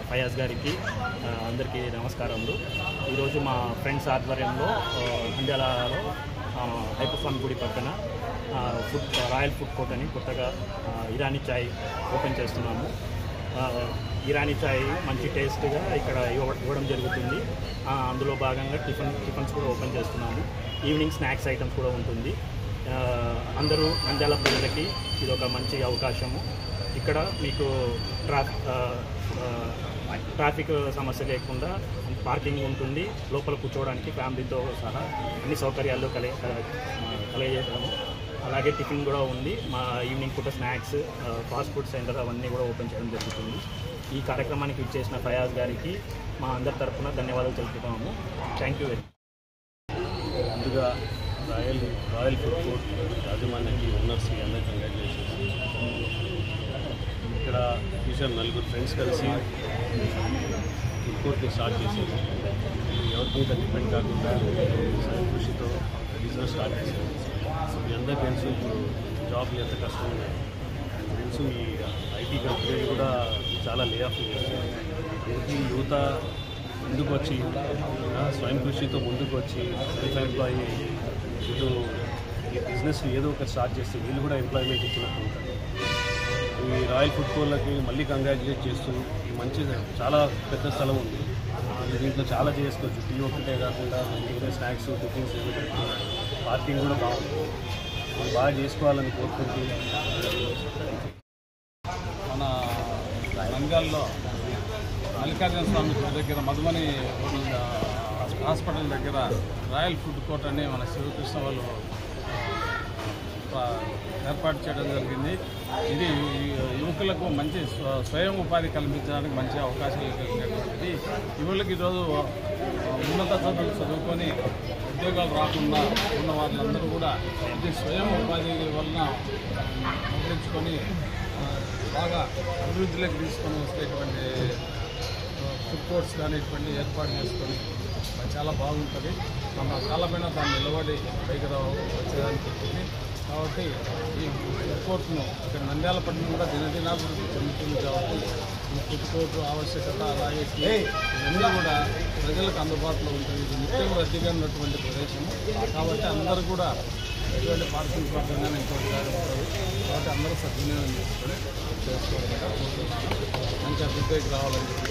ఫయాజ్ గారికి అందరికీ నమస్కారములు. ఈరోజు మా ఫ్రెండ్స్ ఆధ్వర్యంలో నంద్యాలలో హైపర్ గుడి పక్కన రాయల్ ఫుడ్ కోర్ట్ అని కొత్తగా ఇరానీ చాయ్ ఓపెన్ చేస్తున్నాము. ఇరానీ చాయ్ మంచి టేస్ట్గా ఇక్కడ ఇవ్వడం జరుగుతుంది. అందులో భాగంగా టిఫిన్స్ కూడా ఓపెన్ చేస్తున్నాము. ఈవినింగ్ స్నాక్స్ ఐటమ్స్ కూడా ఉంటుంది. అందరూ నంద్యాల ప్రజలకి ఇది ఒక మంచి అవకాశము. ఇక్కడ మీకు ట్రాఫిక్ సమస్య లేకుండా పార్కింగ్ ఉంటుంది. లోపల కూర్చోవడానికి ఫ్యామిలీతో సహా అన్ని సౌకర్యాలు కలగజేసాము. అలాగే టిఫిన్ కూడా ఉంది. మా ఈవినింగ్ పూట స్నాక్స్, ఫాస్ట్ ఫుడ్ సెంటర్ అవన్నీ కూడా ఓపెన్ చేయడం జరుగుతుంది. ఈ కార్యక్రమానికి ఇచ్చేసిన ఫయాజ్ గారికి మా అందరి తరఫున ధన్యవాదాలు తెలుపుతాము. Thank you very much. ముందుగా రాయల్ ఫుడ్ కోర్ట్ యాజమాన్యానికి, ఓనర్స్కి అందరికీ కంగ్రాచులేషన్స్. ఇక్కడ కిషోర్ నలుగురు ఫ్రెండ్స్ కలిసి ఫుడ్ కోర్ట్ని స్టార్ట్ చేశారు. ఎవరి మీద డిపెండ్ కాకుండా కృషితో బిజినెస్ స్టార్ట్ చేశారు. మీ అందరికీ తెలుసు ఇప్పుడు జాబ్లు ఎంత కష్టం ఉన్నాయి. తెలుసు ఈ ఐటీ కంపెనీలు కూడా చాలా లే ఆఫ్ చేస్తారు. దీనికి యువత ముందుకు వచ్చి స్వయం కృషితో ముందుకు వచ్చి సెల్ఫ్ ఎంప్లాయీ ఇటు ఈ బిజినెస్ ఏదో ఒకటి స్టార్ట్ చేస్తే వీళ్ళు కూడా ఎంప్లాయ్మెంట్ ఇచ్చినట్టు ఉంటుంది. ఈ రాయల్ ఫుడ్ కోర్ట్లకి మళ్ళీ కంగ్రాచులేట్ చేస్తూ ఈ మంచి చాలా పెద్ద స్థలం ఉంది. దీంట్లో చాలా చేసుకోవచ్చు. టీ ఒక్కటే కాకుండా ఇంకా స్నాక్స్, టిఫిన్స్ పార్కింగ్ కూడా బాగుంటుంది. బాగా చేసుకోవాలని కోరుకుంటూ మన నంద్యాలలో మల్లికార్జున స్వామి గుడి దగ్గర మధుమని హాస్పిటల్ దగ్గర రాయల్ ఫుడ్ కోర్ట్ అని మన శివకృష్ణ వాళ్ళు ఏర్పాటు చేయడం జరిగింది. ఇది యువకులకు మంచి స్వయం ఉపాధి కల్పించడానికి మంచి అవకాశాలు కలిగినటువంటిది. యువకులకు ఈరోజు ఉన్నత చదువులు చదువుకొని ఉద్యోగాలు రాకుండా ఉన్న వాళ్ళందరూ కూడా ఇది స్వయం ఉపాధి వలన ముద్రించుకొని బాగా అభివృద్ధిలోకి తీసుకొని వస్తేటువంటి ఫుడ్ కోర్ట్స్ కానీ ఇటువంటి ఏర్పాటు చేసుకొని చాలా బాగుంటుంది. మన కాలపైన దాన్ని నిలబడి పైకి వచ్చేదానికి ఉంటుంది. కాబట్టి ఈ ఫుడ్ కోర్టును ఇక్కడ నంద్యాల పట్టణం కూడా దినదినాభివృద్ధి చెందుతుంది. కాబట్టి ఈ ఫుడ్ కోర్టు ఆవశ్యకత అలాగే ఇవన్నీ కూడా ప్రజలకు అందుబాటులో ఉంటుంది. ఇది నిత్యం రద్దీగా ఉన్నటువంటి ప్రదేశం కాబట్టి అందరూ కూడా ఎటువంటి పార్కింగ్ ప్రాబ్లం కానీ ఇంకోటి ఉంటుంది. కాబట్టి అందరూ సద్వినియోగం చేసుకోవాలని కోరుతున్నాను. మంచి అభివృద్ధికి రావాలని చెప్పి